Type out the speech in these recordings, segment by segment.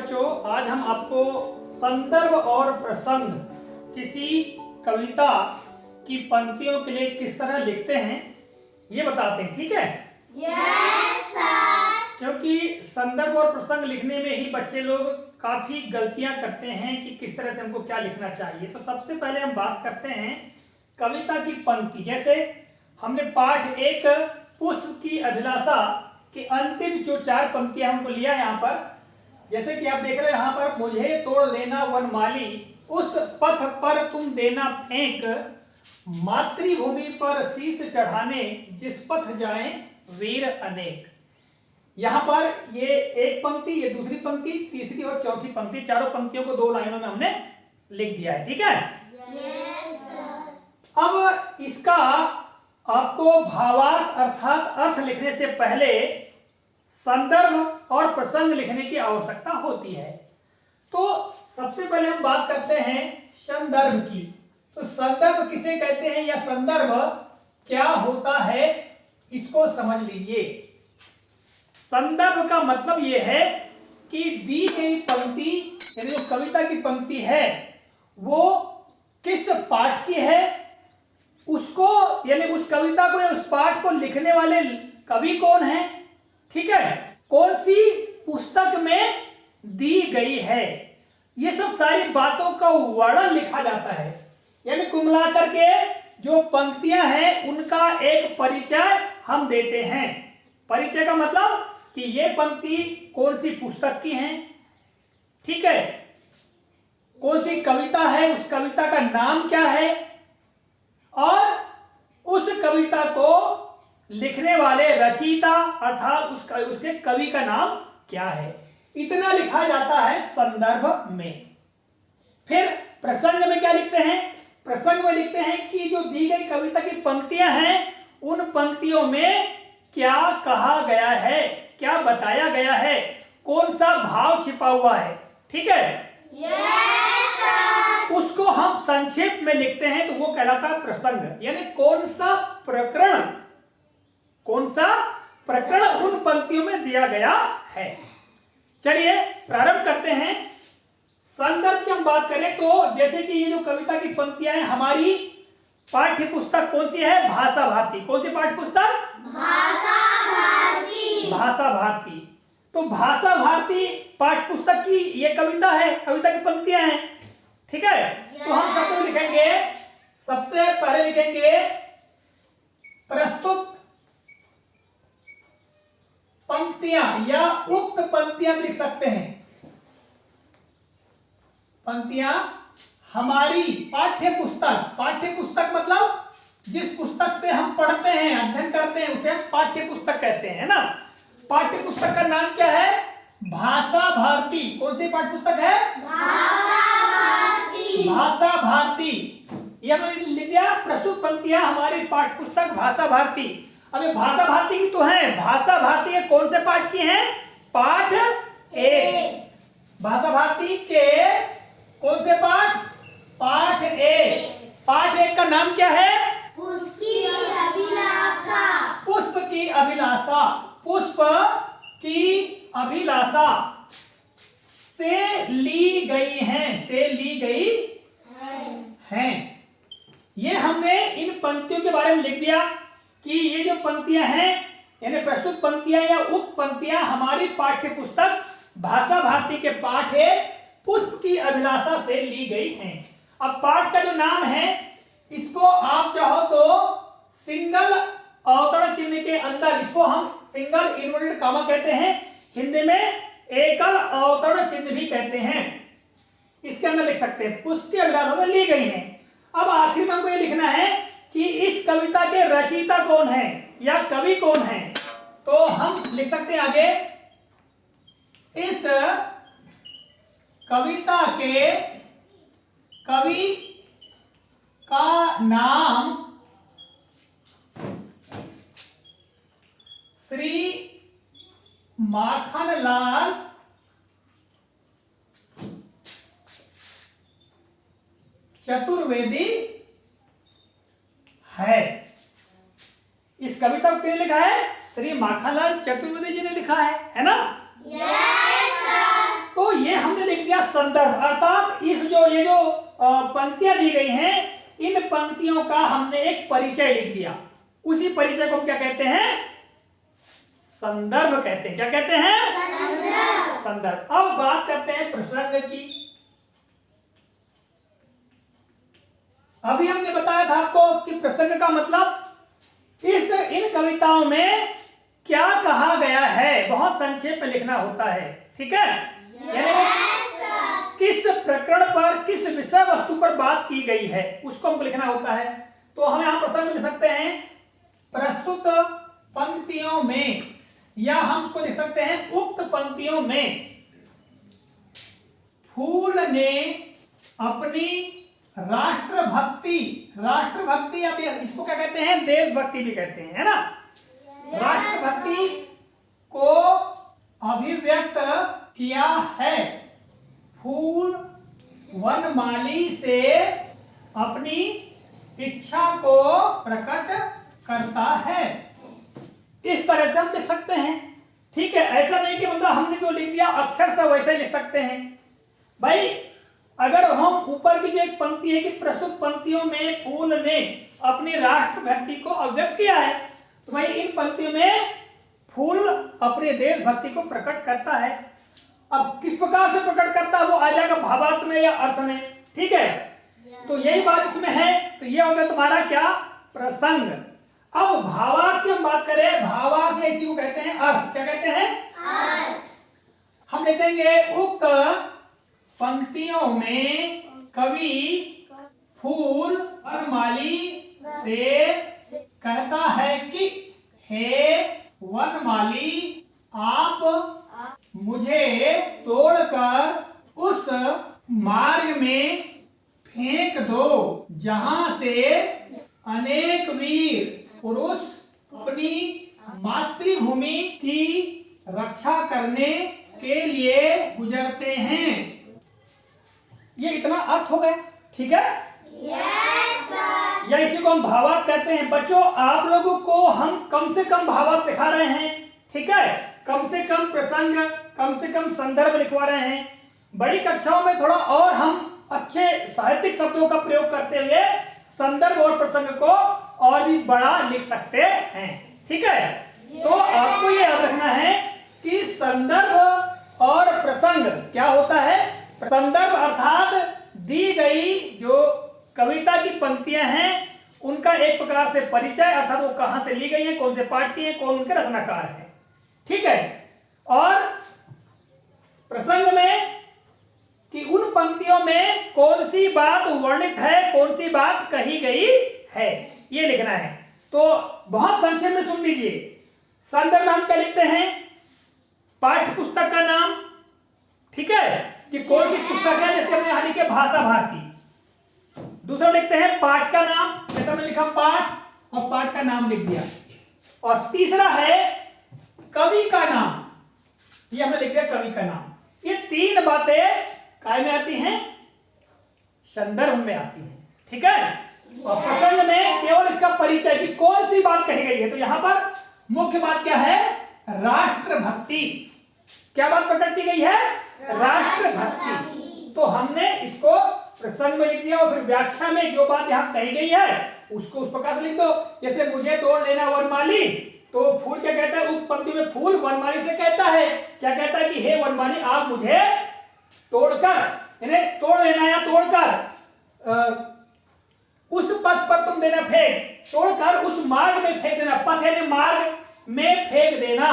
बच्चों, आज हम आपको संदर्भ और प्रसंग किसी कविता की पंक्तियों के लिए किस तरह लिखते हैं ये बताते हैं, ठीक है? Yes sir. क्योंकि संदर्भ और प्रसंग लिखने में ही बच्चे लोग काफी गलतियां करते हैं कि किस तरह से हमको क्या लिखना चाहिए। तो सबसे पहले हम बात करते हैं कविता की पंक्ति। जैसे हमने पाठ एक पुष्प की अभिलाषा की अंतिम जो 4 पंक्तियां हमको लिया यहाँ पर, जैसे कि आप देख रहे हैं यहाँ पर, मुझे तोड़ लेना वनमाली, उस पथ पर तुम देना फेंक, मातृभूमि पर शीश चढ़ाने, जिस पथ जाएं वीर अनेक। यहाँ पर ये एक पंक्ति, ये दूसरी पंक्ति, तीसरी और चौथी पंक्ति, चारों पंक्तियों को 2 लाइनों में हमने लिख दिया है, ठीक है? Yes sir. अब इसका आपको भावार्थ अर्थात अर्थ लिखने से पहले संदर्भ और प्रसंग लिखने की आवश्यकता होती है। तो सबसे पहले हम बात करते हैं संदर्भ की। तो संदर्भ किसे कहते हैं या संदर्भ क्या होता है, इसको समझ लीजिए। संदर्भ का मतलब यह है कि दी गई पंक्ति यानी जो कविता की पंक्ति है वो किस पाठ की है, उसको यानी उस कविता को या उस पाठ को लिखने वाले कवि कौन है, ठीक है, कौन सी पुस्तक में दी गई है, ये सब सारी बातों का वर्णन लिखा जाता है। यानी कुल मिलाकर के जो पंक्तियां हैं उनका एक परिचय हम देते हैं। परिचय का मतलब कि ये पंक्ति कौन सी पुस्तक की है, ठीक है, कौन सी कविता है, उस कविता का नाम क्या है और उस कविता को लिखने वाले रचयिता अर्थात उसके कवि का नाम क्या है। इतना लिखा जाता है संदर्भ में। फिर प्रसंग में क्या लिखते हैं? प्रसंग में लिखते हैं कि जो दी गई कविता की पंक्तियां हैं उन पंक्तियों में क्या कहा गया है, क्या बताया गया है, कौन सा भाव छिपा हुआ है, ठीक है? Yes sir. उसको हम संक्षेप में लिखते हैं तो वो कहलाता है प्रसंग। यानी कौन सा प्रकरण उन पंक्तियों में दिया गया है। चलिए प्रारंभ करते हैं। संदर्भ की हम बात करें तो जैसे कि ये जो कविता की पंक्तियां हैं, हमारी पाठ्य पुस्तक कौन सी है? भाषा भारती। कौन सी पाठ्य पुस्तक? भाषा भारती। भाषा भारती। तो भाषा भारती पाठ्य पुस्तक की ये कविता है, कविता की पंक्तियां हैं, ठीक है? तो हम सबको लिखेंगे, सबसे पहले लिखेंगे प्रस्तुत पंक्तियां या उक्त पंक्तियां लिख सकते हैं। पंक्तियां हमारी पाठ्य पुस्तक मतलब जिस पुस्तक से हम पढ़ते हैं, अध्ययन करते हैं, उसे हम पाठ्य पुस्तक कहते हैं ना। पाठ्य पुस्तक का नाम क्या है? भाषा भारती। कौन सी पाठ्य पुस्तक है? भाषा भारती। भाषा भारती। ये हमने लिख दिया, प्रस्तुत पंक्तियां हमारी पाठ्य पुस्तक भाषा भारती। अब ये भाषा भारती की तो है, भाषा भारती के कौन से पाठ की है? पाठ 1। भाषा भारती के कौन से पाठ? पाठ 1। पाठ 1 का नाम क्या है? पुष्प की अभिलाषा। पुष्प की अभिलाषा। पुष्प की अभिलाषा से ली गई हैं। ये हमने इन पंक्तियों के बारे में लिख दिया कि ये जो पंक्तियां हैं यानी प्रस्तुत पंक्तियां या उक्त पंक्तियां हमारी पाठ्य पुस्तक भाषा भारती के पाठ 1 पुष्प की अभिलाषा से ली गई हैं। अब पाठ का जो नाम है इसको आप चाहो तो सिंगल अवतरण चिन्ह के अंदर, इसको हम सिंगल इन्वर्टेड कॉमा कहते हैं, हिंदी में एकल अवतरण चिन्ह भी कहते हैं, इसके अंदर लिख सकते हैं। पुष्प की अभिलाषा से ली गई हैं। अब आखिर में हमको ये लिखना है कि इस कविता के रचयिता कौन है या कवि कौन है। तो हम लिख सकते हैं आगे, इस कविता के कवि का नाम श्री माखनलाल चतुर्वेदी है। इस कविता को किसने लिखा है? श्री माखनलाल चतुर्वेदी जी ने लिखा है ना? Yes sir. तो ये ये हमने लिख दिया संदर्भ, अर्थात इस जो ये जो पंक्तियां दी गई हैं, इन पंक्तियों का हमने एक परिचय लिख दिया। उसी परिचय को हम क्या कहते हैं? संदर्भ कहते हैं। क्या कहते हैं? संदर्भ। अब बात करते हैं प्रसंग की। अभी हमने बताया था आपको कि प्रसंग का मतलब इन कविताओं में क्या कहा गया है, बहुत संक्षेप में लिखना होता है। ठीक है, यानी किस प्रकरण पर, किस विषय वस्तु पर बात की गई है, उसको हमको लिखना होता है। तो हम यहाँ प्रसंग लिख सकते हैं प्रस्तुत पंक्तियों में, या हम उसको लिख सकते हैं उक्त पंक्तियों में फूल ने अपनी राष्ट्रभक्ति, राष्ट्रभक्ति अब इसको क्या कहते हैं? देशभक्ति भी कहते हैं, है ना। राष्ट्रभक्ति को अभिव्यक्त किया है। फूल वनमाली से अपनी इच्छा को प्रकट करता है। इस तरह से हम लिख सकते हैं। ठीक है, ऐसा नहीं कि मतलब हमने जो लिख दिया अक्षर से वैसे लिख सकते हैं। भाई अगर हम ऊपर की जो एक पंक्ति है कि प्रस्तुत पंक्तियों में फूल ने अपनी राष्ट्रभक्ति को अभिव्यक्त किया है, तो भाई इन पंक्तियों में फूल अपने देशभक्ति को प्रकट करता है। अब किस प्रकार से प्रकट करता है वो आ जाएगा भावार्थ में या अर्थ में। ठीक है, तो यही बात इसमें है। तो ये होगा तुम्हारा क्या? प्रसंग। अब भावार्थ की हम बात करें, भावार्थ इसी को कहते हैं अर्थ। क्या कहते हैं? अर्थ। हम लिखेंगे उक्त पंक्तियों में कवि फूल वनमाली से कहता है कि हे वनमाली, आप मुझे तोड़कर उस मार्ग में फेंक दो जहां से अनेक वीर पुरुष अपनी मातृभूमि की रक्षा करने के लिए गुजरते हैं। ये इतना अर्थ हो गया। ठीक है, या इसी को हम भावार्थ कहते हैं। बच्चों आप लोगों को हम कम से कम भावार्थ सिखा रहे हैं। ठीक है, कम से कम प्रसंग, कम से कम संदर्भ लिखवा रहे हैं। बड़ी कक्षाओं में थोड़ा और हम अच्छे साहित्यिक शब्दों का प्रयोग करते हुए संदर्भ और प्रसंग को और भी बड़ा लिख सकते हैं। ठीक है, तो आपको ये याद रखना है कि संदर्भ और प्रसंग क्या होता है। संदर्भ अर्थात दी गई जो कविता की पंक्तियां हैं उनका एक प्रकार से परिचय, अर्थात वो कहां से ली गई है, कौन से पाठ की है, कौन उनके रचनाकार है। ठीक है, और प्रसंग में कि उन पंक्तियों में कौन सी बात वर्णित है, कौन सी बात कही गई है, ये लिखना है। तो बहुत संक्षेप में सुन लीजिए। संदर्भ में हम क्या लिखते हैं? पाठ्य पुस्तक का नाम। ठीक है, कि कौन सी पुस्तक है, जैसे हमने यहाँ लिखे भाषा भारती। दूसरा लिखते हैं पाठ का नाम, जैसे हमने लिखा पाठ और पाठ का नाम लिख दिया। और तीसरा है कवि का नाम, ये हमने लिख दिया कवि का नाम। ये तीन बातें काय में आती हैं? संदर्भ में आती हैं। ठीक है, और प्रसंग में केवल इसका परिचय कि कौन सी बात कही गई है। तो यहां पर मुख्य बात क्या है? राष्ट्रभक्ति। क्या बात प्रकट की गई है? राष्ट्रभक्ति। तो हमने इसको प्रसंग में लिख दिया और फिर व्याख्या में जो बात यहाँ कही गई है उसको उस प्रकार से लिख दो। जैसे मुझे तोड़ लेना वनमाली, तो फूल क्या कहता है? उस पंक्ति में फूल वनमाली से कहता है, क्या कहता है कि हे वनमाली, आप मुझे तोड़कर, यानी तोड़ लेना या तोड़कर उस पथ पर तुम देना फेंक, तोड़कर उस मार्ग में फेंक देना। पथ यानी मार्ग में फेंक देना।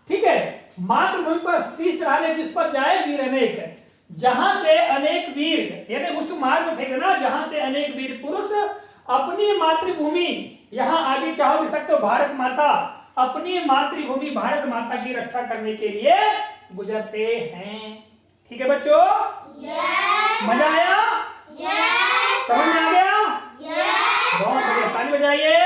ठीक है, मातृभूमि पर शीश रहने जिस पर जाए वीर अनेक, जहां से अनेक वीर, यानी उस मार्ग में फेंक देना जहां से अनेक वीर पुरुष अपनी मातृभूमि, यहां आगे चाहो लिख सकते हो भारत माता, अपनी मातृभूमि भारत माता की रक्षा करने के लिए गुजरते हैं। ठीक है बच्चों, मजा आया? समझ में आ गया? बहुत बढ़िया, ताली बजाइए।